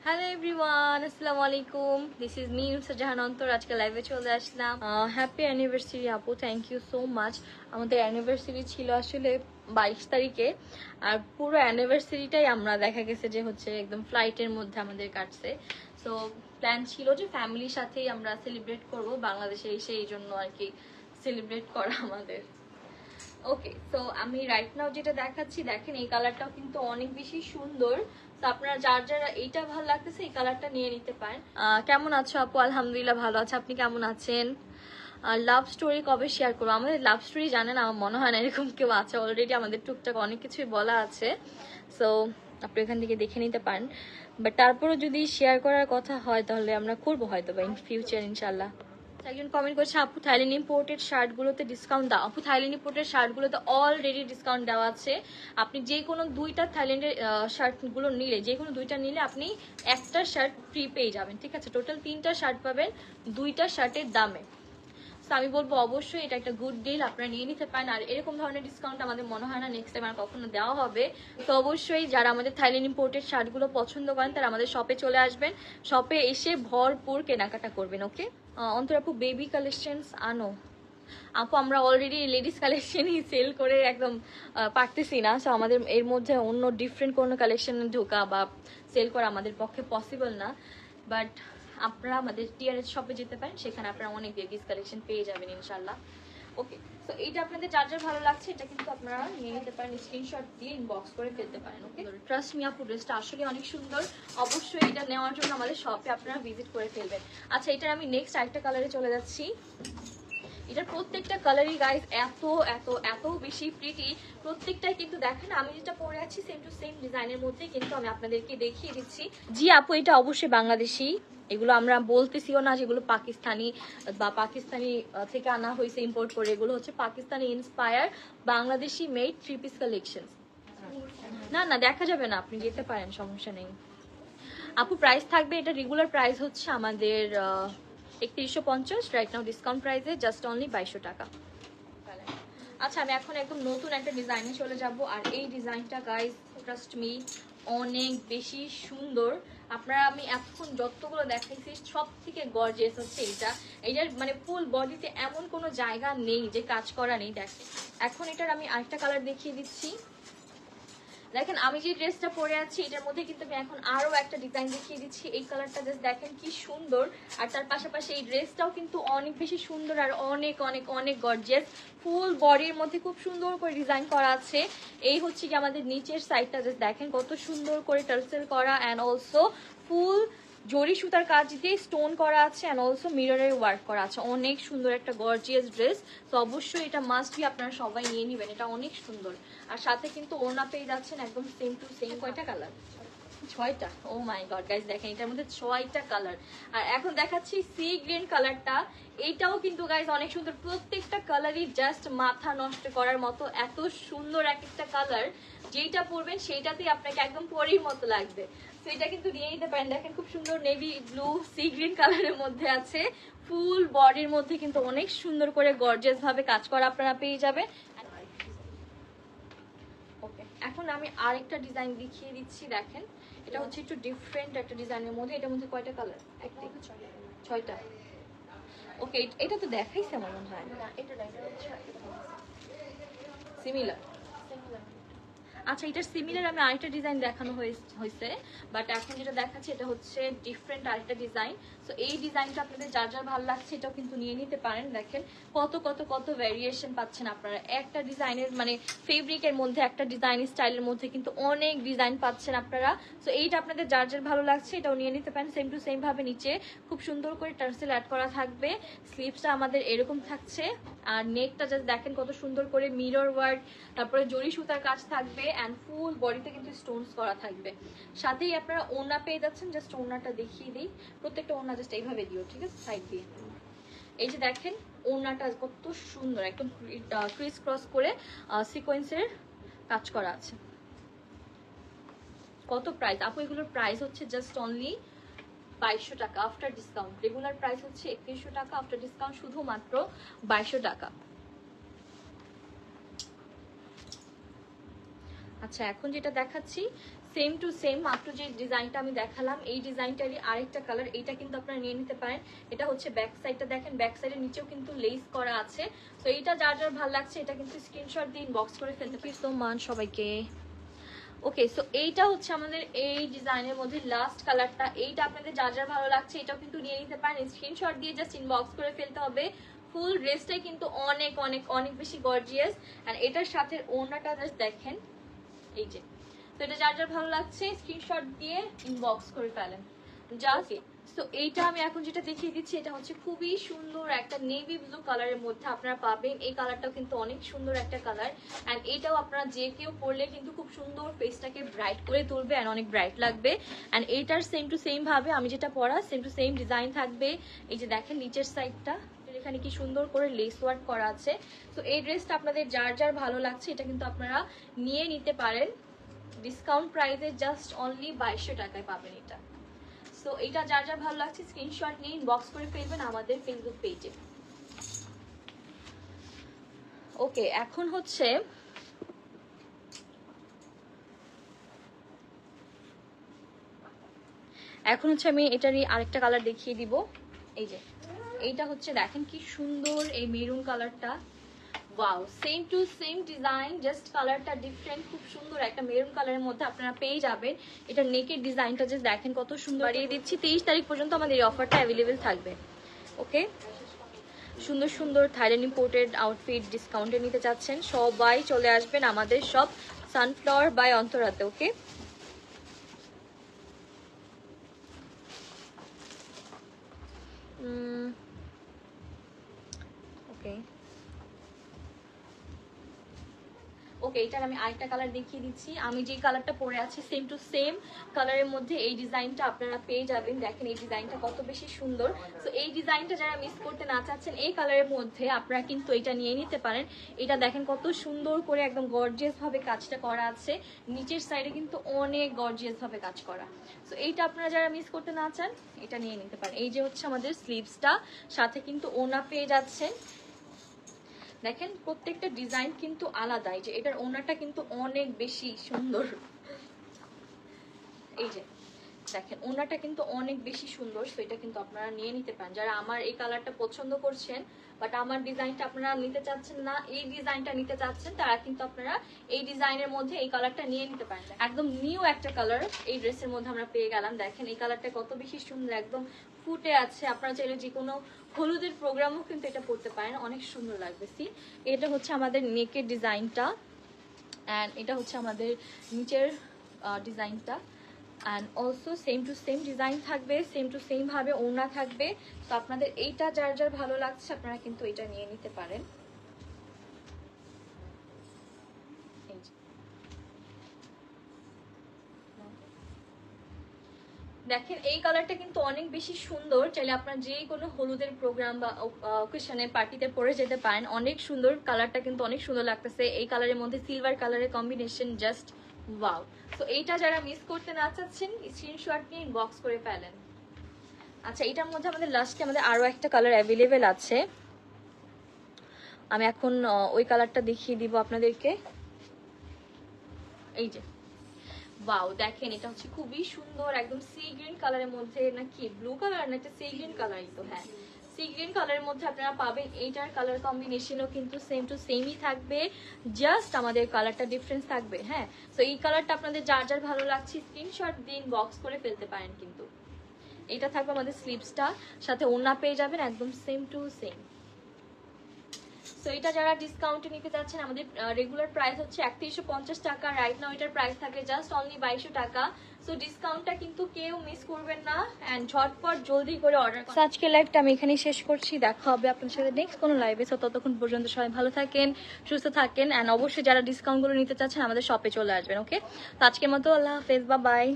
Hello everyone, আসসালামু আলাইকুম। This is me Nusrat Jahan অন্তর। আজকে লাইভে চলে আসলাম। হ্যাপি অ্যানিভার্সারি আপু, থ্যাংক ইউ সো মাচ। আমাদের অ্যানিভার্সারি ছিল আসলে 22 তারিখে, আর পুরো অ্যানিভার্সারিটাই আমরা দেখা গেছে যে হচ্ছে একদম ফ্লাইটের মধ্যে আমাদের কাটছে। সো প্ল্যান ছিল যে ফ্যামিলির সাথেই আমরা সেলিব্রেট করব, বাংলাদেশে এসে এই জন্য আর কি সেলিব্রেট করা আমাদের। ওকে, তো আমি রাইট নাও যেটা দেখাচ্ছি, দেখেন এই কালারটাও কিন্তু অনেক বেশি সুন্দর। তো আপনারা যার যারা এইটা ভালো লাগতেছে এই কালারটা নিয়ে নিতে পারেন। কেমন আছো আপু? আলহামদুলিল্লাহ ভালো আছে, আপনি কেমন আছেন? লাভ স্টোরি কবে শেয়ার করবো? আমাদের লাভ স্টোরি জানেন, আমার মনে হয় না এরকম কেউ আছে। অলরেডি আমাদের টুকটাক অনেক কিছুই বলা আছে, সো আপনি এখান থেকে দেখে নিতে পারেন। বাট তারপরও যদি শেয়ার করার কথা হয় তাহলে আমরা করবো হয়তো বা ইন ফিউচার ইনশাল্লাহ। একজন কমেন্ট করছে, আপু থাইল্যান্ড ইম্পোর্টেড শার্টগুলোতে ডিসকাউন্ট দাও। আপু থাইল্যান্ড ইম্পোর্টেড শার্টগুলোতে অলরেডি ডিসকাউন্ট দেওয়া আছে। আপনি যে কোনো দুইটা থাইল্যান্ডের শার্টগুলো নিলে, যে কোনো দুইটা নিলে আপনি একটা শার্ট ফ্রি পেয়ে যাবেন, ঠিক আছে? টোটাল 3টা শার্ট পাবেন দুইটা শার্টের দামে। তো আমি বলবো অবশ্যই এটা একটা গুড ডিল, আপনারা নিয়ে নিতে পারেন। আর এরকম ধরনের ডিসকাউন্ট আমাদের মনে হয় না নেক্সট টাইম আর কখনো দেওয়া হবে। তো অবশ্যই যারা আমাদের থাইল্যান্ড ইম্পোর্টেড শার্টগুলো পছন্দ করেন তারা আমাদের শপে চলে আসবেন, শপে এসে ভরপুর কেনাকাটা করবেন। ওকে অন্তর আপু, বেবি কালেকশনস আনো। আপু আমরা অলরেডি লেডিস কালেকশনই সেল করে একদম পারতেছি না, সো আমাদের এর মধ্যে অন্য ডিফারেন্ট কোনো কালেকশন ঢোকা বা সেল করা আমাদের পক্ষে পসিবল না। বাট আপনারা আমাদের টিআরএস শপে যেতে পারেন, সেখানে আপনারা অনেক বেবিস কালেকশন পেয়ে যাবেন ইনশাল্লাহ। ওকে, তো এইটা আপনাদের যার যার ভালো লাগছে এটা কিন্তু আপনারা নিয়ে নিতে পারেন, স্ক্রিনশট দিয়ে ইনবক্স করে ফেলতে পারেন। ওকে, ট্রাস্ট মি আপু, ড্রেসটা আসলে অনেক সুন্দর। অবশ্যই এটা নেওয়ার জন্য আমাদের শপে আপনারা ভিজিট করে ফেলবেন। আচ্ছা, এটার আমি নেক্সট আরেকটা কালারে চলে যাচ্ছি। এটার প্রত্যেকটা কালারই গাইস এত এত এত বেশি প্রিটি। প্রত্যেকটাই কিন্তু দেখেন আমি যেটা পরে আছি সেম টু সেম ডিজাইনের মধ্যে কিন্তু আমি আপনাদেরকে দেখিয়ে দিচ্ছি। জি আপু, এটা অবশ্যই বাংলাদেশি। এগুলো আমরা বলতেছিও না যেগুলো পাকিস্তানি বা পাকিস্তানি থেকে আনা হয়েছে ইম্পোর্ট করে। এগুলো হচ্ছে Pakistani inspire Bangladeshi made 3 piece collection. না না, দেখা যাবে না, আপনি যেতে পারেন, সমস্যা নেই আপু। প্রাইস থাকবে, এটা রেগুলার প্রাইস হচ্ছে আমাদের 3150, রাইট নাও ডিসকাউন্ট প্রাইসে জাস্ট অনলি 2200 টাকা। আচ্ছা, আমি এখন একদম নতুন একটা ডিজাইনে চলে যাব। আর এই ডিজাইনটা গাইস ট্রাস্ট মি অনেক বেশি সুন্দর। আপনারা আমি এখন যতগুলো দেখাইছি সব থেকে গর্জিয়াস হচ্ছে এইটা। এইটার মানে ফুল বডিতে এমন কোনো জায়গা নেই যে কাজ করা নেই। দেখেন এখন এটার আমি আরেকটা কালার দেখিয়ে দিচ্ছি। দেখেন আমি যে ড্রেসটা পরে আছি এটার মধ্যে কিন্তু আমি এখন আরো একটা ডিজাইন দেখিয়ে দিচ্ছি। এই কালারটা জাস্ট দেখেন কি সুন্দর। আর তার পাশাপাশি এই ড্রেসটাও কিন্তু অনেক বেশি সুন্দর আর অনেক অনেক অনেক গর্জিয়াস। ফুল বডির মধ্যে খুব সুন্দর করে ডিজাইন করা আছে। এই হচ্ছে কি আমাদের নিচের সাইডটা জাস্ট দেখেন কত সুন্দর করে টার্সেল করা, অ্যান্ড অলসো ফুল জরি সুতার কাজ দিয়ে স্টোন করা আছে, অ্যান্ড অলসো মিররের ওয়ার্ক করা আছে। অনেক সুন্দর একটা গর্জিয়াস ড্রেস। তো অবশ্যই এটা মাস্ট বি, আপনারা সবাই নিয়ে নেবেন, এটা অনেক সুন্দর। আর সাথে কিন্তু ওড়না পেয়ে যাচ্ছেন একদম সেম টু সেম। কয়টা কালার? 6টা। ও মাই গড গাইস, দেখেন এটার মধ্যে 6টা কালার। আর এখন দেখাচ্ছি সি গ্রিন কালারটা। এইটাও কিন্তু গাইস অনেক সুন্দর। প্রত্যেকটা কালারই জাস্ট মাথা নষ্ট করার মতো, এত সুন্দর এক একটা কালার। যেইটা পরবেন সেইটাতেই আপনাকে একদম পরীর মতো লাগবে। তো এটা কিন্তু নিয়ে নিতে পারেন। দেখেন খুব সুন্দর নেভি ব্লু সি গ্রিন কালারের মধ্যে আছে। ফুল বডির মধ্যে কিন্তু অনেক সুন্দর করে গর্জিয়াস ভাবে কাজ করা আপনারা পেয়ে যাবেন। ওকে, এখন আমি আরেকটা ডিজাইন দেখিয়ে দিচ্ছি। দেখেন এটা হচ্ছে একটু ডিফারেন্ট একটা ডিজাইনের মধ্যে। এটার মধ্যে কয়টা কালার? 6টা। ওকে, এটা তো দেখাইছে আমার মনে হয়। সিমিলার। আচ্ছা, এটার সিমিলার আমি আরেকটা ডিজাইন দেখানো হয়েছে, বাট এখন যেটা দেখাচ্ছি এটা হচ্ছে ডিফারেন্ট আরেকটা ডিজাইন। সো এই ডিজাইনটা আপনাদের যার যার ভালো লাগছে এটাও কিন্তু নিয়ে নিতে পারেন। দেখেন কত কত কত ভ্যারিয়েশন পাচ্ছেন আপনারা একটা ডিজাইনের, মানে ফেব্রিকের মধ্যে একটা ডিজাইন স্টাইলের মধ্যে কিন্তু অনেক ডিজাইন পাচ্ছেন আপনারা। সো এইটা আপনাদের যার যার ভালো লাগছে এটাও নিয়ে নিতে পারেন। সেম টু সেম ভাবে নিচে খুব সুন্দর করে টার্সেল অ্যাড করা থাকবে। স্লিভসটা আমাদের এরকম থাকছে, আর নেকটা জাস্ট দেখেন কত সুন্দর করে মিরর ওয়ার্ক, তারপরে জরি সুতার কাজ থাকবে, অ্যান্ড ফুল বডিতে কিন্তু স্টোনস করা থাকবে। সাথেই আপনারা ওড়না পেয়ে যাচ্ছেন। জাস্ট ওড়নাটা দেখিয়ে দিই। প্রত্যেকটা ওড়না জাস্ট এইভাবে দিও, ঠিক আছে, সাইড দিয়ে। এই যে দেখেন ওড়নাটা কত সুন্দর, একদম ক্রিস ক্রস করে সিকোয়েন্সের কাজ করা আছে। কত প্রাইস আপু? এগুলোর প্রাইস হচ্ছে জাস্ট অনলি 2200 টাকা আফটার ডিসকাউন্ট। রেগুলার প্রাইস হচ্ছে 3100 টাকা, আফটার ডিসকাউন্ট শুধুমাত্র 2200 টাকা। আচ্ছা, এখন যেটা দেখাচ্ছি সেম টু সেম মাত্র যে ডিজাইনটা আমি দেখালাম এই ডিজাইনটারই আরেকটা কালার, এটা কিন্তু আপনারা নিয়ে নিতে পারেন। এটা হচ্ছে ব্যাক সাইডটা, দেখেন ব্যাক সাইডের নিচেও কিন্তু লেস করা আছে। তো এইটা যার যার ভালো লাগছে এটা কিন্তু স্ক্রিনশট দিয়ে ইনবক্স করে ফেলতে পারেন। সো মান সবাইকে। ওকে, সো এইটা হচ্ছে আমাদের এই ডিজাইনের মধ্যে লাস্ট কালারটা। এইটা আপনাদের যার যার ভালো লাগছে এটাও কিন্তু নিয়ে নিতে পারেন, স্ক্রিনশট দিয়ে জাস্ট ইনবক্স করে ফেলতে হবে। ফুল ড্রেসটাই কিন্তু অনেক অনেক অনেক বেশি গর্জিয়াস। আর এটার সাথে ওড়নাটা জাস্ট দেখেন, এই যে। তো এটা যার যার ভালো লাগছে স্ক্রিনশট দিয়ে ইনবক্স করে ফেলেন জাস্ট। তো এইটা আমি এখন যেটা দেখিয়ে দিচ্ছি এটা হচ্ছে খুবই সুন্দর একটা নেভি ব্লু কালারের মধ্যে আপনারা পাবেন। এই কালারটাও কিন্তু অনেক সুন্দর একটা কালার, অ্যান্ড এইটাও আপনারা যে কেউ পরলে কিন্তু খুব সুন্দর ফেসটাকে ব্রাইট করে তুলবে অ্যান্ড অনেক ব্রাইট লাগবে। অ্যান্ড এইটার সেম টু সেম ভাবে আমি যেটা পরা সেম টু সেম ডিজাইন থাকবে। এই যে দেখেন নিচের সাইডটা এখানে কি সুন্দর করে লেস ওয়ার্ক করা আছে। তো এই ড্রেসটা আপনাদের যার যার ভালো লাগছে এটা কিন্তু আপনারা নিয়ে নিতে পারেন ডিসকাউন্ট প্রাইসে, জাস্ট অনলি 2200 টাকায় পাবেন এটা। সো এটা যার যার ভালো লাগছে স্ক্রিনশট নিয়ে ইনবক্স করে ফেলবেন আমাদের ফেসবুক পেজে। ওকে, এখন হচ্ছে আমি এটারই আরেকটা কালার দেখিয়ে দিব। এই যে এইটা হচ্ছে দেখেন কি সুন্দর এই মেরুন কালারটা। Wow, same to same design, just কালারটা ডিফারেন্ট। খুব সুন্দর একটা মেরুন কালারের মধ্যে আপনারা পেয়ে যাবেন। এটা নেকের ডিজাইনটা জাস্ট দেখেন কত সুন্দর। বাড়িয়ে দিচ্ছি 23 তারিখ পর্যন্ত আমাদের এই অফারটা অ্যাভেলেবেল থাকবে। ওকে, সুন্দর সুন্দর থাইল্যান্ড ইম্পোর্টেড আউটফিট ডিসকাউন্টে নিতে চাচ্ছেন সবাই চলে আসবেন আমাদের সব সানফ্লাওয়ার বাই অন্তরাতে। ওকে, ওকে ওকে, এটার আমি আরেকটা কালার দেখিয়ে দিচ্ছি। আমি যে কালারটা পরে আছি সেম টু সেম কালারের মধ্যে এই ডিজাইনটা আপনারা পেয়ে যাবেন। দেখেন এই ডিজাইনটা কত বেশি সুন্দর। সো এই ডিজাইনটা যারা মিস করতে না চাচ্ছেন এই কালারের মধ্যে আপনারা কিন্তু এটা নিয়ে নিতে পারেন। এটা দেখেন কত সুন্দর করে একদম গর্জিয়াস ভাবে কাজটা করা আছে, নিচের সাইডে কিন্তু অনেক গর্জিয়াস ভাবে কাজ করা। সো এইটা আপনারা যারা মিস করতে না চান এটা নিয়ে নিতে পারেন। এই যে হচ্ছে আমাদের স্লিভসটা, সাথে কিন্তু ওড়না পেয়ে যাচ্ছেন। দেখেন প্রত্যেকটা ডিজাইন কিন্তু আলাদা। এই যে এটার ওড়নাটা কিন্তু অনেক বেশি সুন্দর। এই যে দেখেন ওড়নাটা কিন্তু অনেক বেশি সুন্দর। সো এটা কিন্তু আপনারা নিয়ে নিতে পারেন যারা আমার এই কালারটা পছন্দ করছেন বাট আমার ডিজাইনটা আপনারা নিতে চাচ্ছেন না, এই ডিজাইনটা নিতে চাচ্ছেন, তারা কিন্তু আপনারা এই ডিজাইনের মধ্যে এই কালারটা নিয়ে নিতে পারেন। একদম নিউ একটা কালার এই ড্রেসের মধ্যে আমরা পেয়ে গেলাম। দেখেন এই কালারটা কত বেশি সুন্দর, একদম ফুটে আছে। আপনারা চাইলে যে কোনো হলুদের প্রোগ্রামও কিন্তু এটা পড়তে পারেন, অনেক সুন্দর লাগবে। সি, এটা হচ্ছে আমাদের নেকের ডিজাইনটা অ্যান্ড এটা হচ্ছে আমাদের নিচের ডিজাইনটা। And also same to same design থাকবে, সেম টু সেম ভাবে ওড়না থাকবে। তো আপনাদের এইটা যার যার ভালো লাগছে আপনারা কিন্তু এটা নিয়ে নিতে পারেন। দেখেন এই কালারটা কিন্তু অনেক বেশি সুন্দর, চাইলে আপনারা যে কোনো হলুদের প্রোগ্রাম বা অকেশনে পার্টিতে পরে যেতে পারেন। অনেক সুন্দর কালারটা, কিন্তু অনেক সুন্দর লাগতেছে। এই কালারের মধ্যে সিলভার কালারের কম্বিনেশন জাস্ট ওয়াও। তো এইটা যারা মিস করতে না চাচ্ছেন স্ক্রিনশট নিয়ে ইনবক্স করে ফেলেন। আচ্ছা, এটার মধ্যে আমাদের লাস্টে আমাদের আরো একটা কালার অ্যাভেলেবেল আছে। আমি এখন ওই কালারটা দেখিয়ে দিব আপনাদেরকে। এই যে ওয়াও, দেখেন এটা হচ্ছে খুবই সুন্দর, একদম সি গ্রিন কালারের মধ্যে, নাকি ব্লু কালার না, এটা সি গ্রিন কালারই তো, হ্যাঁ সি গ্রিন কালারের মধ্যে আপনারা পাবেন। এইটার কালার কম্বিনেশনও কিন্তু সেম টু সেমই থাকবে, জাস্ট আমাদের কালারটা ডিফারেন্স থাকবে। হ্যাঁ, তো এই কালারটা আপনাদের যার যার ভালো লাগছে স্ক্রিনশট দিন বক্স করে ফেলতে পারেন। কিন্তু এটা থাকবে আমাদের স্লিভসটা, সাথে ওড়না পেয়ে যাবেন একদম সেম টু সেম। সো এটা যারা ডিসকাউন্টে নিতে চাচ্ছেন, আমাদের রেগুলার প্রাইস হচ্ছে 3150 টাকা, রাইট নাও এটার প্রাইস থাকে জাস্ট অনলি 2200 টাকা। সো ডিসকাউন্টটা কিন্তু কেউ মিস করবেন না, এন্ড ঝটপট জলদি করে অর্ডার করুন। আজকের লাইভটা আমি এখানেই শেষ করছি, দেখা হবে আপনার সাথে নেক্সট কোনো লাইভে। সো ততক্ষণ পর্যন্ত সবাই ভালো থাকেন, সুস্থ থাকেন, এন্ড অবশ্যই যারা ডিসকাউন্টগুলো নিতে চাচ্ছেন আমাদের শপে চলে আসবেন। ওকে, তো আজকের মতো আল্লাহ হাফেজ, বাই বাই।